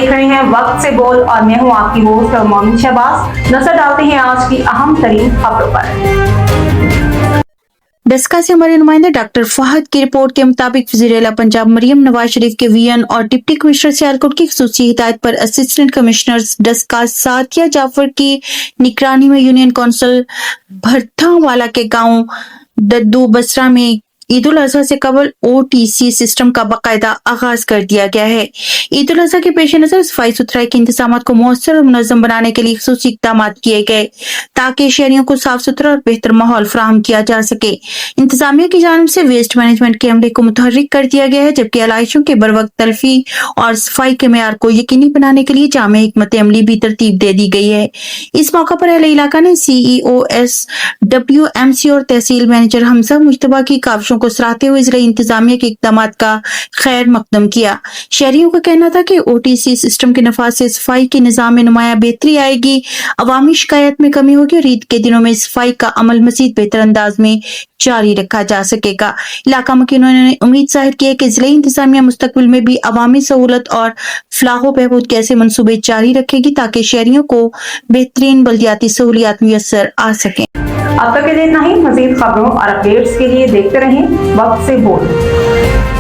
देख रहे हैं वक्त से बोल और मैं हूं आपकी होस्ट मोमिन शहबाज। नजर डालते हैं आज की अहम तरीन खबरों पर। डस्का से हमारे नुमाइंदे डॉक्टर फहद की रिपोर्ट के मुताबिक वज़ीर आला पंजाब मरियम नवाज शरीफ के वीएन और डिप्टी कमिश्नर सियालकोट की खसूसी हिदायत पर असिस्टेंट कमिश्नर डस्का सादिया जाफर की निगरानी में यूनियन कौंसिल भट्टावाला के गांव दद्दू बसरा में ईद उल अजहा से कबल ओटीसी सिस्टम का बाकायदा आगाज कर दिया गया है। ईद उल अजहा के पेश नजर सफाई सुथराई के इंतजाम को मौसर और मुनज़्ज़म बनाने के लिए खसूसी इक़दाम किए गए ताकि शहरियों को साफ सुथरा और बेहतर माहौल फराहम किया जा सके। इंतजामिया की जानिब से वेस्ट मैनेजमेंट के अमले को मुतहर्रिक कर दिया गया है, जबकि आलाइशों के बरवक्त तलफी और सफाई के मेयार को यकीनी बनाने के लिए जामे हिकमत अमली भी तरतीब दे दी गई है। इस मौका पर अहले इलाका ने CEO SWMC और तहसील मैनेजर हमजा मुश्तबा की काविशों को सराहते हुए ज़िला इंतजामिया के इक़दामात का खैर मकदम किया। शहरियों का कहना था कि OTC सिस्टम के नफाज से सफाई के निज़ाम में नुमाया बेहतरी आएगी, अवामी शिकायत में कमी होगी और ईद के दिनों में सफाई का अमल मजीद बेहतर अंदाज में जारी रखा जा सकेगा। इलाका मुकीनों ने उम्मीद जाहिर की है कि ज़िला इंतजामिया मुस्तकबिल में भी अवामी सहूलत और फलाहो बहबूद के ऐसे मंसूबे जारी रखेगी ताकि शहरियों को बेहतरीन बल्दियाती सहूलियात मुयस्सर आ सकें। अब तक के लिए इतना ही। मजीद खबरों और अपडेट्स के लिए देखते रहें वक्त से बोल।